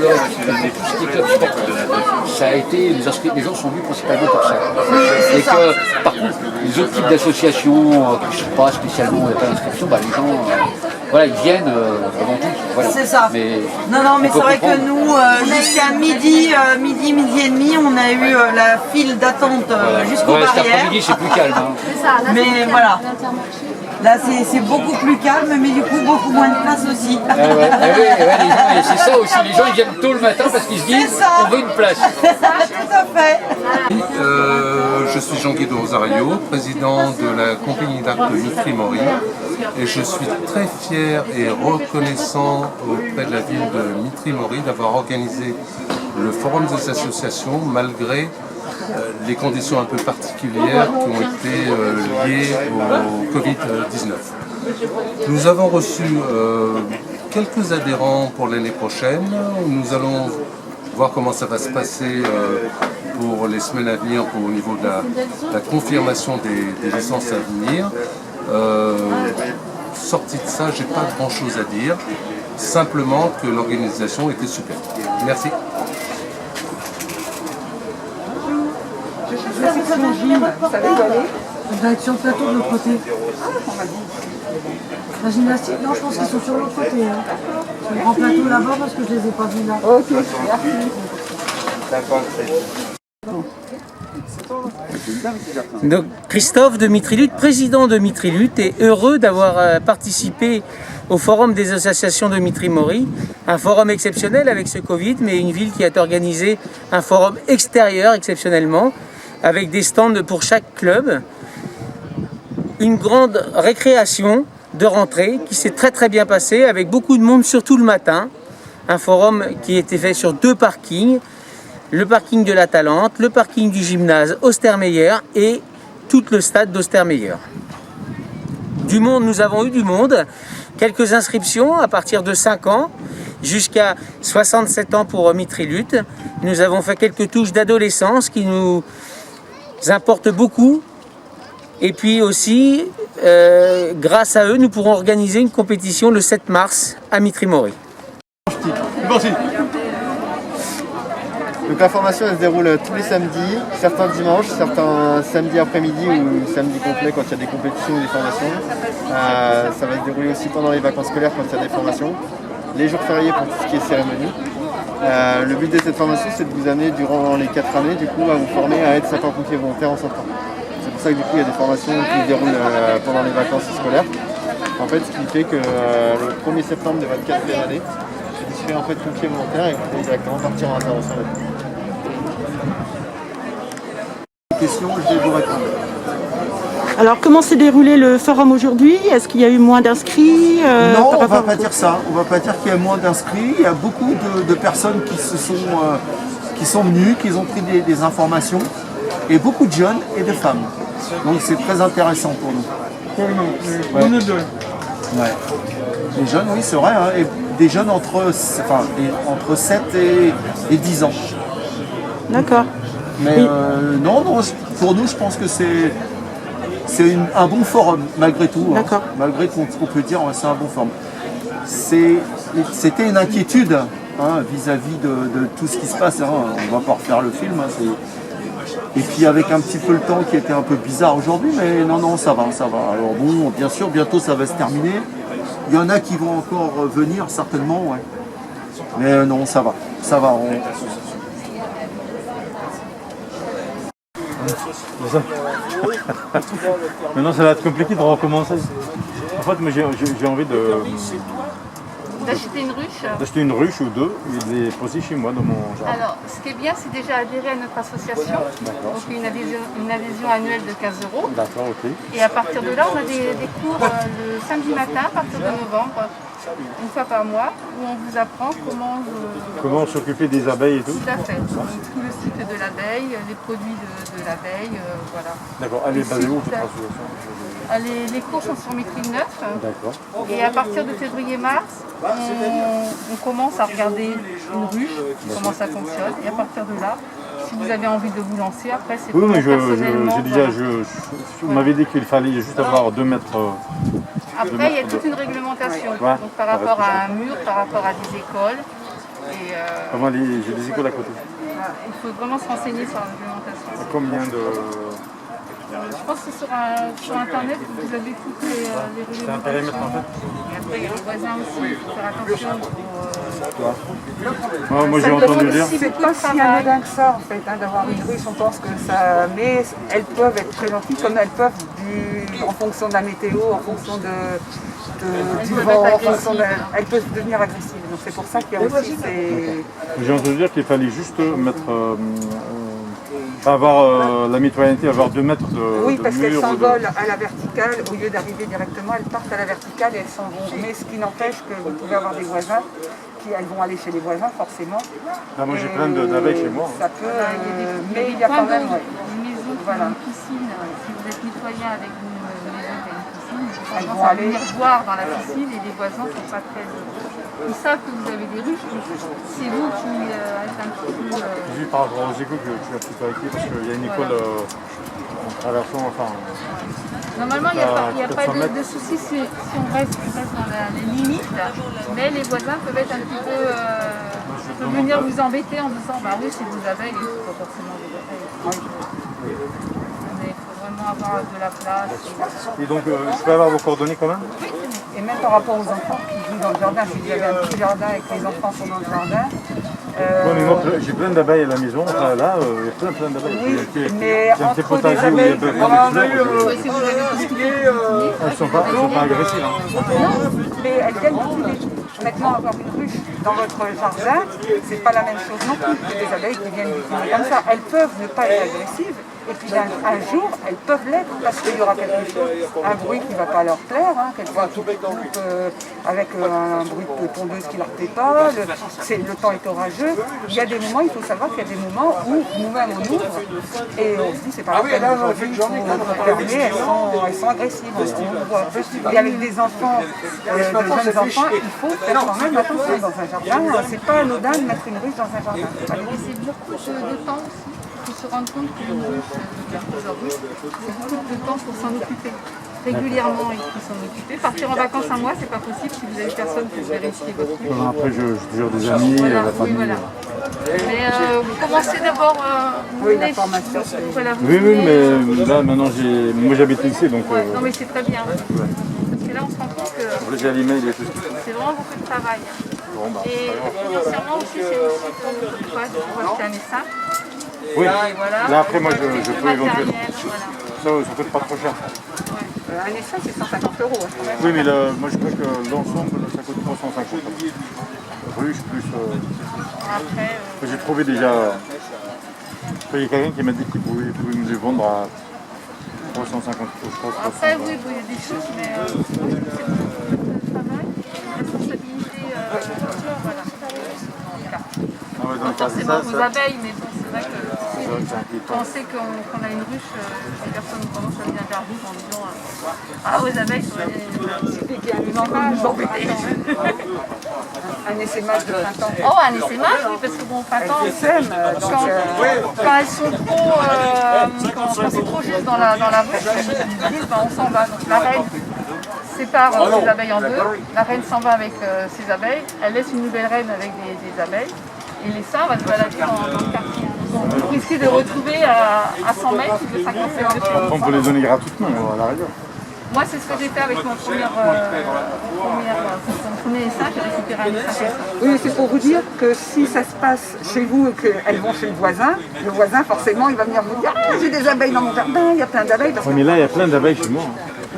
clubs, tout ce qui est club sportif, ça a été, les gens sont venus principalement pour ça. Et que, par contre, les autres types d'associations qui ne sont pas spécialement pas d'inscription, bah, les gens, voilà, ils viennent avant tout. Voilà. C'est ça. Mais non, mais c'est vrai que nous, jusqu'à midi et demi, on a eu la file d'attente jusqu'aux cet barrières. après-midi, c'est plus calme. Hein. C'est ça, là, Mais voilà. Là, c'est beaucoup plus calme, mais du coup, beaucoup moins de place aussi. C'est ça aussi, les gens ils viennent tôt le matin parce qu'ils se disent on veut une place. Tout à fait. Je suis Jean-Guy de Rosario, président de la compagnie d'art de Mitry Mori, et je suis très fier et reconnaissant auprès de la ville de Mitry Mori d'avoir organisé le forum des associations malgré les conditions un peu particulières qui ont été liées au Covid-19. Nous avons reçu quelques adhérents pour l'année prochaine. Nous allons voir comment ça va se passer pour les semaines à venir au niveau de la confirmation des licences à venir. Sorti de ça, j'ai pas grand chose à dire, simplement que l'organisation était super. Merci. On va être sur le plateau de l'autre côté. La gymnastique, non, je pense qu'ils sont sur l'autre côté. Hein. Sur le grand plateau là-bas parce que je les ai pas vus là. Ok, merci. Donc, Christophe de Mitry-Lutte, président de Mitry-Lutte, est heureux d'avoir participé au forum des associations de Mitry Mori, un forum exceptionnel avec ce Covid, mais une ville qui a organisé un forum extérieur exceptionnellement, avec des stands pour chaque club, une grande récréation de rentrée qui s'est très bien passée, avec beaucoup de monde, surtout le matin, un forum qui était fait sur 2 parkings, le parking de la Talente, le parking du gymnase Ostermeyer et tout le stade d'Ostermeyer. Du monde, nous avons eu du monde, quelques inscriptions à partir de 5 ans jusqu'à 67 ans pour Mitry-Lutte. Nous avons fait quelques touches d'adolescence qui nous importent beaucoup. Et puis aussi, grâce à eux, nous pourrons organiser une compétition le 7 mars à Mitry Mori. Donc la formation elle se déroule tous les samedis, certains dimanches, certains samedis après-midi ou samedi complet quand il y a des compétitions ou des formations. Ça va se dérouler aussi pendant les vacances scolaires quand il y a des formations, les jours fériés pour tout ce qui est cérémonie. Le but de cette formation c'est de vous amener durant les 4 années du coup à vous former à être sapeur-pompier volontaire en 100 ans. C'est pour ça que du coup il y a des formations qui se déroulent pendant les vacances scolaires. En fait ce qui fait que le 1er septembre de votre 4e année, vous serez en fait pompier volontaire et vous pouvez directement partir en intervention là-dessus. Questions, je vais vous répondre. Alors, comment s'est déroulé le forum aujourd'hui? Est-ce qu'il y a eu moins d'inscrits Non, on ne va pas dire ça. On ne va pas dire qu'il y a moins d'inscrits. Il y a beaucoup de personnes qui sont venues, qui ont pris des informations, et beaucoup de jeunes et de femmes. Donc c'est très intéressant pour nous. Pour nous deux. Ouais. Les jeunes, oui, c'est vrai. Hein, et des jeunes entre 7 et 10 ans. D'accord. Mais non, pour nous, je pense que c'est un bon forum, malgré tout. Hein. Malgré tout ce qu'on peut dire, c'est un bon forum. C'était une inquiétude vis-à-vis de tout ce qui se passe. Hein. On va pas refaire le film. Hein, et puis avec un petit peu le temps qui était un peu bizarre aujourd'hui, mais non, ça va. Alors bon, bien sûr, bientôt ça va se terminer. Il y en a qui vont encore venir, certainement, ouais. Mais non, ça va. Maintenant ça va être compliqué de recommencer. En fait, moi j'ai envie d'acheter une ruche. D'acheter une ruche ou 2 et de les poser chez moi dans mon jardin. Alors, ce qui est bien, c'est déjà adhérer à notre association. Donc une adhésion annuelle de 15 €. D'accord, ok. Et à partir de là, on a des cours le samedi matin, à partir de novembre, une fois par mois, où on vous apprend comment s'occuper des abeilles et tout. Tout à fait. Donc, tout le cycle de l'abeille, les produits de l'abeille, voilà. D'accord. Allez, basez-vous votre association. Les cours sont sur Mitry 9. D'accord. Et à partir de février-mars, on commence à regarder une ruche, comment ça fonctionne. Et à partir de là, si vous avez envie de vous lancer, après c'est oui, mais on m'avait dit qu'il fallait juste avoir 2 mètres. Après, il y a toute une réglementation. Donc par rapport à un mur, par rapport à des écoles. Et J'ai des écoles à côté. il faut vraiment se renseigner sur la réglementation. Combien de... Je pense que sur Internet, vous avez toutes les réglementations. C'est un périmètre en fait. Et après, il y a les voisins aussi, il faut faire attention. Moi j'ai entendu dire. C'est pas si anodin que ça en fait, d'avoir une ruche, on pense que ça... Mais elles peuvent être présentives comme elles peuvent en fonction de la météo, en fonction du vent, elles peuvent devenir agressives. Donc c'est pour ça qu'il y a aussi ces... J'ai entendu dire qu'il fallait juste mettre... avoir la mitoyenneté, avoir 2 mètres de Oui, parce qu'elles mur s'envolent à la verticale, au lieu d'arriver directement, elles partent à la verticale et elles s'en vont. Mais ce qui n'empêche que vous pouvez avoir des voisins elles vont aller chez les voisins forcément. Moi j'ai plein d'abeilles chez moi. Ça peut, mais il y a quand même... Une maison qui a une piscine, si vous êtes mitoyen avec une maison qui a une piscine, Elles vont vont aller venir boire dans la piscine et les voisins ne sont pas très... Ils savent que vous avez des ruches, c'est vous qui êtes un petit peu... J'ai vu par rapport aux écoles que tu as plutôt avec parce qu'il y a une école en traversant, enfin... Normalement, il n'y a pas de souci si on reste dans les limites, mais les voisins peuvent être un petit peu... peuvent venir vous embêter en disant bah oui, c'est des abeilles, il faut pas forcément des abeilles. Mais il faut vraiment avoir de la place. Et donc, je peux avoir vos coordonnées quand même? Et même par rapport aux enfants qui jouent dans le jardin, si vous avez un petit jardin et que les enfants sont dans le jardin... J'ai plein d'abeilles à la maison, enfin, là, il y a plein d'abeilles. Oui, mais j'ai un petit entre des potager où il y a abeilles... plein de fleurs. Elles ne sont pas agressives. Non, mais elles viennent cultiver. Honnêtement, avoir une ruche dans votre jardin, c'est pas la même chose non plus que des abeilles qui viennent cultiver comme ça. Elles peuvent ne pas être agressives, et puis un jour, elles peuvent l'être parce qu'il y aura quelque chose, un bruit qui ne va pas leur plaire, quelqu'un qui coupe avec un bruit de tondeuse qui ne leur plaît pas, le temps est orageux. Il y a des moments, il faut savoir qu'il y a des moments où nous-mêmes on ouvre et on se dit c'est pas la peine aujourd'hui, il faut fermer, elles sont agressives. Et avec des enfants, de jeunes enfants, il faut faire quand même attention dans un jardin. C'est pas anodin de mettre une ruche dans un jardin. Et c'est beaucoup de temps aussi. Il faut se rendre compte qu'une ruche de carpoteurie, c'est beaucoup de temps pour s'en occuper. Régulièrement, il faut s'en occuper. Partir en vacances un mois, c'est pas possible si vous avez personne pour vérifier votre ruche. Après, j'ai toujours des amis, voilà, la famille. oui, voilà. Mais vous commencez d'abord... la formation. Voilà, oui, mais là, maintenant, moi j'habite ici, donc... non, mais c'est très bien. Parce que là, on se rend compte que... J'ai l'email et tout ce c'est vraiment beaucoup de travail. Et financièrement aussi, c'est aussi pour beaucoup de fois, pour acheter un essaim. Oui, voilà. Là après moi je peux éventuellement. Voilà. Ça coûte pas trop cher. Un essaim c'est 150 €. Oui mais moi je crois que l'ensemble ça coûte 350 €. Ruche plus... Après... J'ai trouvé déjà... Il y a quelqu'un qui m'a dit qu'il pouvait me les vendre à 350 €. Après oui, il y a des choses mais c'est beaucoup de travail, responsabilité, voilà. Pas forcément vos abeilles, mais bon, c'est vrai que quand on sait qu'on a une ruche, les personnes ont tendance à venir vers vous en disant ah, vos abeilles sont un essaimage de printemps. Oh, un essaimage, oui, parce que bon, au printemps, quand elles sont trop, quand c'est trop juste dans la ruche, ils disent on s'en va. Donc la reine sépare ses abeilles en deux, la reine s'en va avec ses abeilles, elle laisse une nouvelle reine avec des abeilles. Et l'essaim va se balader dans le quartier. Vous risquez de retrouver à 100 mètres de 50 mètres de chez vous. On peut les donner gratuitement à la rigueur. Moi, c'est ce que j'ai fait avec mon premier essaim, j'ai récupéré un essaim. Oui, c'est pour vous dire que si ça se passe chez vous et qu'elles vont chez le voisin forcément, il va venir vous dire ah, j'ai des abeilles dans mon jardin, il y a plein d'abeilles. Oui, mais là, il y a plein d'abeilles chez moi.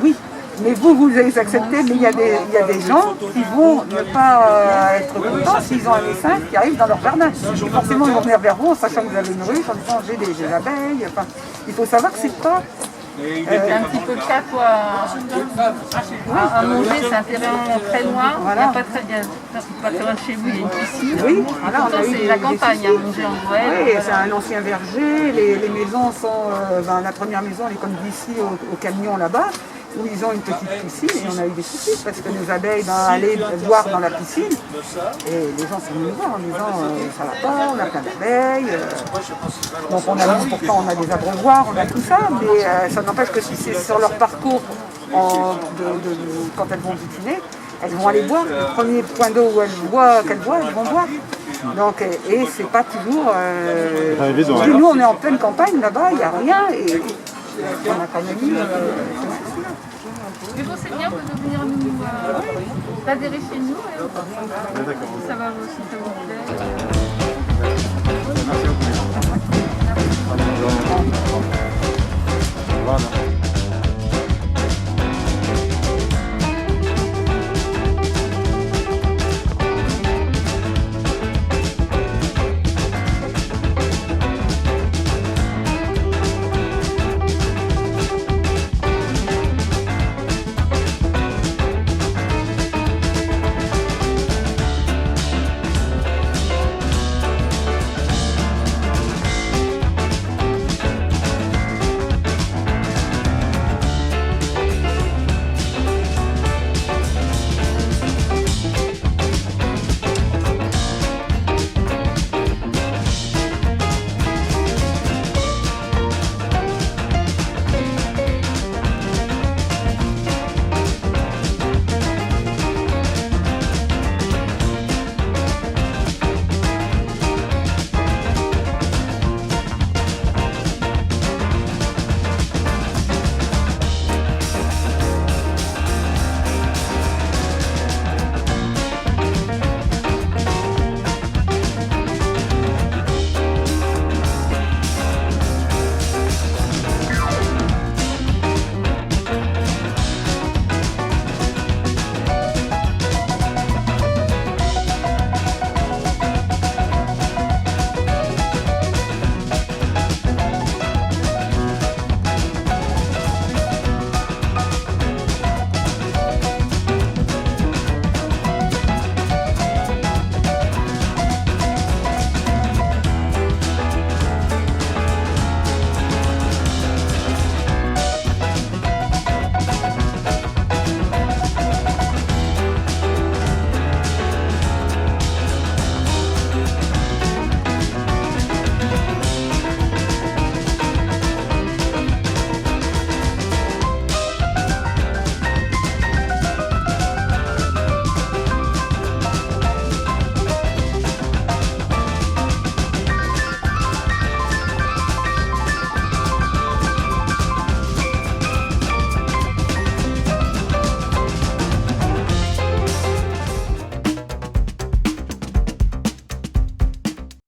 Oui. Mais vous les acceptez, mais il y a des gens qui vont ne pas être contents s'ils ont un essaim qui arrive dans leur jardin. Et forcément, ils vont venir vers vous en sachant que vous avez une ruche, en disant j'ai des abeilles. Enfin, il faut savoir que c'est pas... C'est un petit peu le cas, quoi. À Manger, c'est un terrain très loin. Voilà. Il n'y a pas très loin de chez vous, il y a une piscine. Oui, voilà, pourtant, c'est la campagne, à Manger en Noël. Oui, c'est un ancien verger. Les maisons sont... la première maison, elle est comme d'ici au camion là-bas, où ils ont une petite piscine et on a eu des soucis parce que nos abeilles allaient boire dans la piscine et les gens sont venus nous voir en disant ça va pas, on a plein d'abeilles. Donc pourtant on a des abreuvoirs, on a tout ça, mais ça n'empêche que si c'est sur leur parcours quand elles vont butiner, elles vont aller boire. Le premier point d'eau où qu'elles boivent, elles vont boire. Donc, et c'est pas toujours... pas évident, parce que nous, on est en pleine campagne là-bas, il n'y a rien, et on a quand même eu... Mais bon, c'est bien de venir d'adhérer chez nous. Et ça va aussi, ça vous plaît. Merci beaucoup. Voilà.